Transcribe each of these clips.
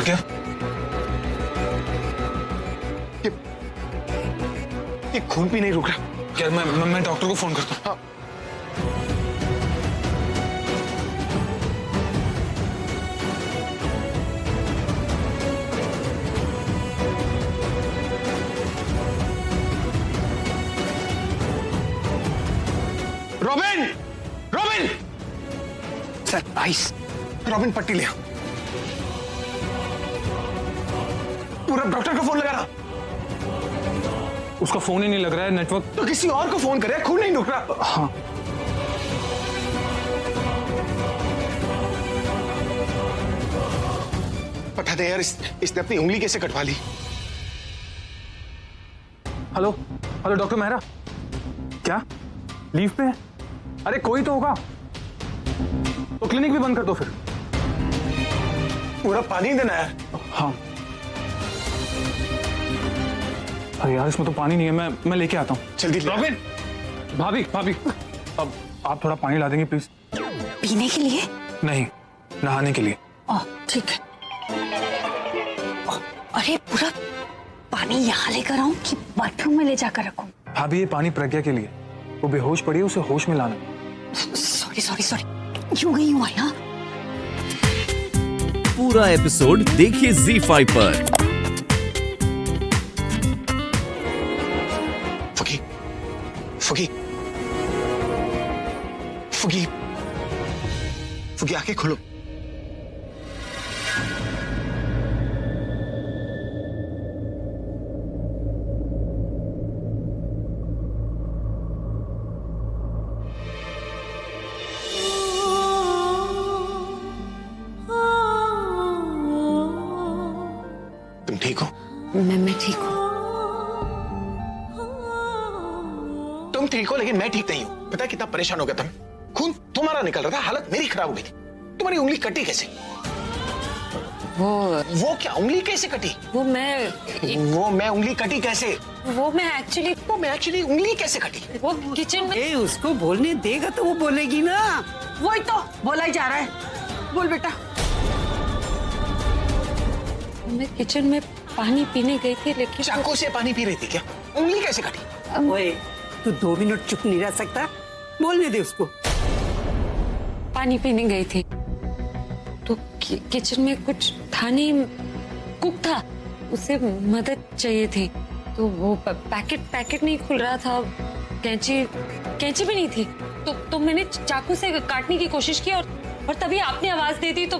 क्या? ये खून भी नहीं रुक रहा। यार मैं डॉक्टर को फोन करता हूँ। हाँ। Robin! Robin! Sir ice, robin पट्टी ले आओ। पूरा डॉक्टर का फोन लगा रहा। उसका फोन ही नहीं लग रहा है, नेटवर्क। तो किसी और को फोन करे, खून नहीं रुक रहा। हाँ। बता दे यार, इसने अपनी उंगली कैसे कटवा ली? हेलो हेलो डॉक्टर मेहरा, क्या लीव पे है? अरे कोई तो होगा, तो क्लिनिक भी बंद कर दो फिर। पूरा पानी देना है। हाँ। अरे यार इसमें तो पानी नहीं है, मैं लेके आता हूँ। जल्दी ले। रॉबिन! भाभी भाभी, अब आप थोड़ा पानी ला देंगे प्लीज। पीने के लिए? नहीं, नहाने के लिए। ओह ठीक है। अरे पूरा पानी यहाँ लेकर आऊं कि बाथरूम में ले जाकर रखूं? भाभी ये पानी प्रज्ञा के लिए, वो बेहोश पड़ी है, उसे होश में लाना। सॉरी सॉरी सॉरी, यूं गई हूँ यहाँ। पूरा एपिसोड देखिए ZEE5 पर। फुगी, फुगी, फुगी, फुगी आंखें खोलो। तुम ठीक हो? मैं ठीक हूँ। तुम ठीक हो लेकिन मैं ठीक नहीं हूं। पता है कितना परेशान हो गया था मैं? खून तुम्हारा निकल रहा था, हालत मेरी खराब हो गई थी। तुम्हारी उंगली कटी कैसे? वो क्या उंगली कैसे कटी? वो मैं उंगली कटी कैसे? वो मैं एक्चुअली उंगली कैसे कटी? वो किचन में। उसको बोलने देगा तो वो बोलेगी ना। वही तो बोला ही जा रहा है, बोल बेटा। मैं किचन में पानी पीने गई थी लेकिन चाकू से पानी पी रही थी क्या? उंगली कैसे कटी? ओए, तू 2 मिनट चुप नहीं रह सकता? बोलने दे उसको। पानी पीने गई थी तो किचन में कुछ था नहीं, कुक था, उसे मदद चाहिए थी। तो वो पैकेट नहीं खुल रहा था, कैंची भी नहीं थी। तो मैंने चाकू से काटने की कोशिश की और तभी आपने आवाज दे दी। तो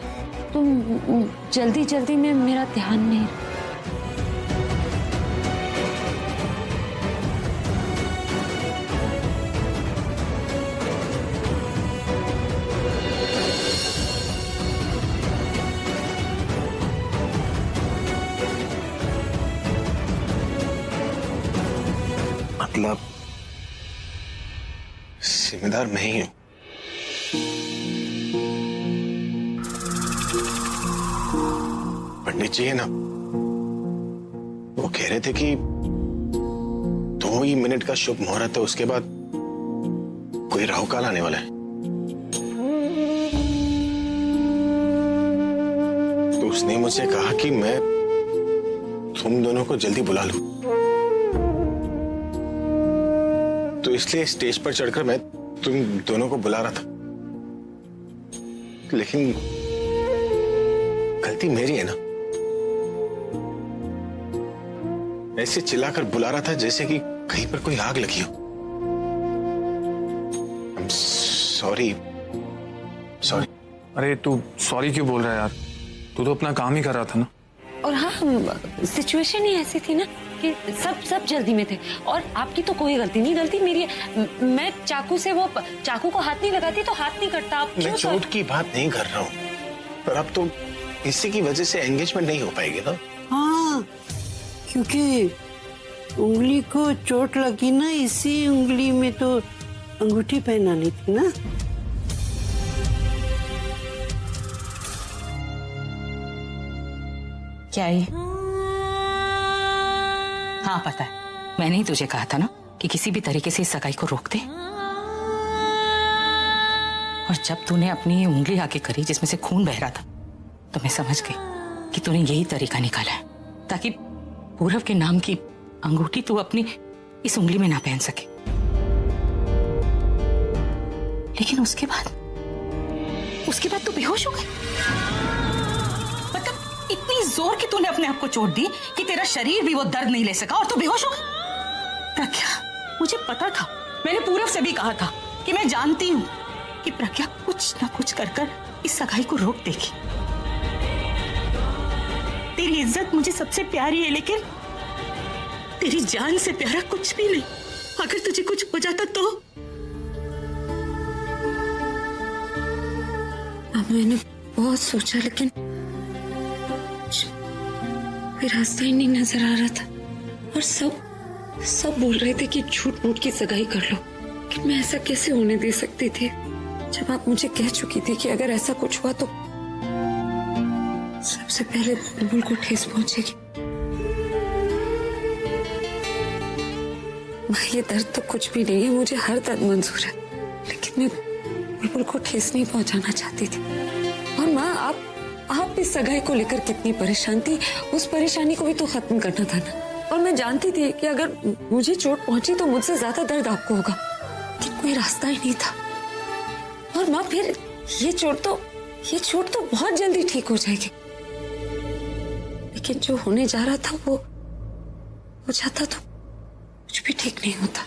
तुम जल्दी में मेरा ध्यान नहीं। मतलब जिम्मेदार मैं ही हूं। पंडित जी है ना, वो कह रहे थे कि 2 ही मिनट का शुभ मुहूर्त है, उसके बाद कोई राहु काल आने वाला है। तो उसने मुझसे कहा कि मैं तुम दोनों को जल्दी बुला लूं। तो इसलिए स्टेज पर चढ़कर मैं तुम दोनों को बुला रहा था। लेकिन गलती मेरी है ना। ऐसे चिल्लाकर बुला रहा था जैसे कि कहीं पर कोई आग लगी हो। सॉरी। अरे तू सॉरी क्यों बोल रहा है यार? तू तो अपना काम ही कर रहा था ना। और हाँ, सिचुएशन ही ऐसी थी ना कि सब जल्दी में थे और आपकी तो कोई गलती नहीं, गलती मेरी है। मैं चाकू को हाथ नहीं लगाती तो हाथ नहीं कटता। आप मैं चोट की बात नहीं कर रहा हूँ, पर अब तो इसी की वजह से एंगेजमेंट नहीं हो पाएगी ना। हाँ, क्योंकि उंगली को चोट लगी ना, इसी उंगली में तो अंगूठी पहनानी थी ना। क्या ये? हाँ पता है, मैंने ही तुझे कहा था ना कि किसी भी तरीके से इस सगाई को रोक दे। और जब तूने अपनी उंगली आगे करी जिसमें से खून बह रहा था, तो मैं समझ गई कि तूने यही तरीका निकाला है ताकि पूरब के नाम की अंगूठी तू अपनी इस उंगली में ना पहन सके। लेकिन उसके बाद तू बेहोश हो गई। मतलब इतनी जोर की तूने अपने आप को चोट दी कि तेरा शरीर भी वो दर्द नहीं ले सका और तू बेहोश हो गई। प्रज्ञा, मुझे पता था, मैंने पूरब से भी कहा था कि मैं जानती हूं कि प्रज्ञा कुछ ना कुछ कर कर इस सगाई को रोक देगी। तेरी इज्जत मुझे सबसे प्यारी है, लेकिन तेरी जान से प्यारा कुछ भी नहीं। अगर तुझे कुछ हो जाता तो? अब मैंने बहुत सोचा, लेकिन कोई रास्ता ही नहीं नजर आ रहा था। और सब बोल रहे थे कि झूठ मूठ की सगाई कर लो, कि मैं ऐसा कैसे होने दे सकती थी, जब आप मुझे कह चुकी थी कि अगर ऐसा कुछ हुआ तो सबसे पहले बुलबुल को ठेस पहुंचेगी। माँ, ये दर्द तो कुछ भी नहीं है, मुझे हर दर्द मंजूर है, लेकिन मैं बुलबुल को ठेस नहीं पहुंचाना चाहती थी। और माँ, आप इस सगाई को लेकर कितनी परेशान थी, उस परेशानी को भी तो खत्म करना था ना। और मैं जानती थी कि अगर मुझे चोट पहुंची तो मुझसे ज्यादा दर्द आपको होगा, लेकिन कोई रास्ता ही नहीं था। और माँ, फिर ये चोट तो बहुत जल्दी ठीक हो जाएगी, लेकिन जो होने जा रहा था वो हो जाता तो कुछ भी ठीक नहीं होता।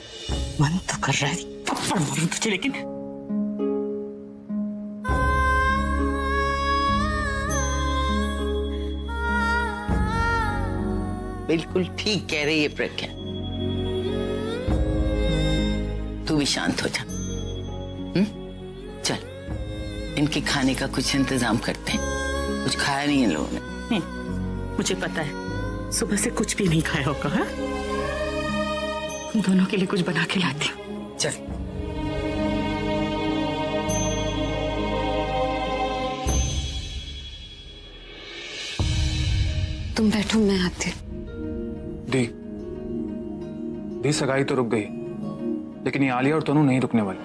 मन तो कर रहा है थप्पड़ मारूं तुझे, लेकिन बिल्कुल ठीक कह रही है प्रज्ञा। तू भी शांत हो जा। चल, इनके खाने का कुछ इंतजाम करते हैं। कुछ खाया नहीं है लोगों ने। मुझे पता है सुबह से कुछ भी नहीं खाया होगा। हाँ? तुम दोनों के लिए कुछ बना के लाती हूँ। चल। तुम बैठो, मैं आती। दी सगाई तो रुक गई, लेकिन ये आलिया और तनु नहीं रुकने वाली।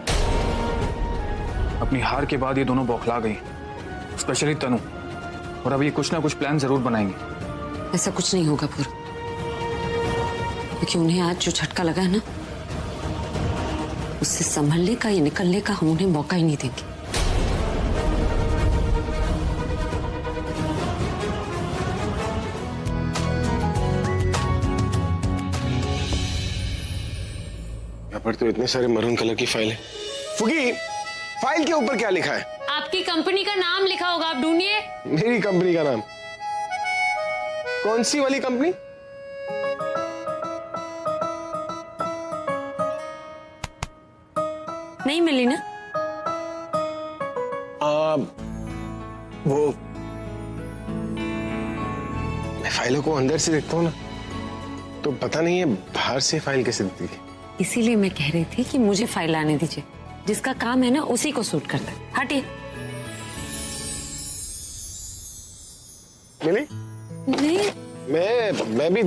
अपनी हार के बाद ये दोनों बौखला गई, स्पेशली तनु। और अब ये कुछ ना कुछ प्लान जरूर बनाएंगे। ऐसा कुछ नहीं होगा पूरा, क्योंकि उन्हें आज जो झटका लगा है ना, उससे संभलने का या निकलने का हम उन्हें मौका ही नहीं देंगे। यहाँ पर तो इतने सारे मरून कलर की फाइल है। फुगी, फाइल के ऊपर क्या लिखा है? आपकी कंपनी का नाम लिखा होगा, आप ढूंढिए। मेरी कंपनी का नाम? कौन सी वाली कंपनी? नहीं मिली ना? वो मैं फाइलों को अंदर से देखता हूँ ना, तो पता नहीं है बाहर से फाइल कैसे दिखती है। इसीलिए मैं कह रही थी कि मुझे फाइल लाने दीजिए, जिसका काम है ना उसी को सूट करता है। हटिए। मिली? नहीं, मैं भी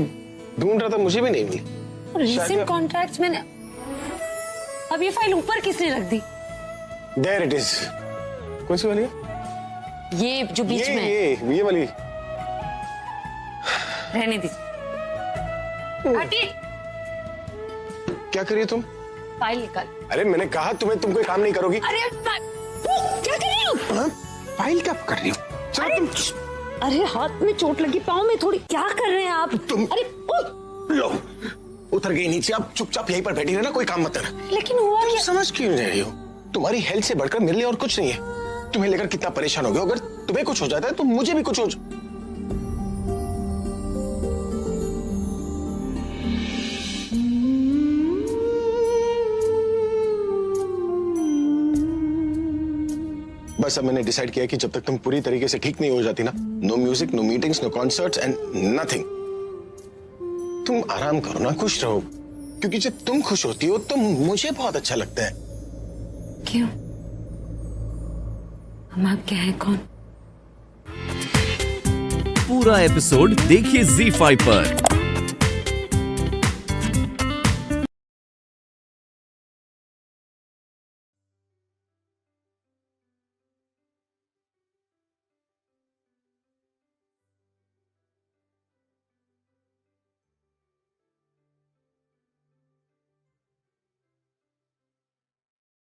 ढूंढ रहा था, मुझे भी नहीं मिली। रीसेंट कॉन्ट्रैक्ट्स मैंने। अब ये फाइल ऊपर किसने रख दी? There it is। कौन सी वाली है? ये जो बीच में है। ये वाली। रहने दीजिए। हटिए। क्या कर रही हो तुम? फाइल निकाल। अरे मैंने कहा तुम कोई काम नहीं करोगी। अरे क्या कर रही हो? हाँ? फाइल क्या कर रही हो? चलो तुम। अरे हाथ में चोट लगी, पाँव में थोड़ी। क्या कर रहे हैं आप? तुम। अरे लो, उतर गई नीचे, अब चुपचाप यहीं पर बैठी रहना, कोई काम मत करना। लेकिन हुआ तुम क्या? समझ क्यों नहीं रही हो? तुम्हारी हेल्थ से बढ़कर मेरे लिए और कुछ नहीं है। तुम्हें लेकर कितना परेशान हो गया, अगर तुम्हें कुछ हो जाता है तो मुझे भी कुछ हो बस अब मैंने डिसाइड किया कि जब तक तुम पूरी तरीके से ठीक नहीं हो जाती ना, no music, no meetings, no concerts and nothing. तुम आराम करो ना, खुश रहो, क्योंकि जब तुम खुश होती हो तो मुझे बहुत अच्छा लगता है। क्यों? हम आपके हैं कौन? पूरा एपिसोड देखिए ZEE5 पर।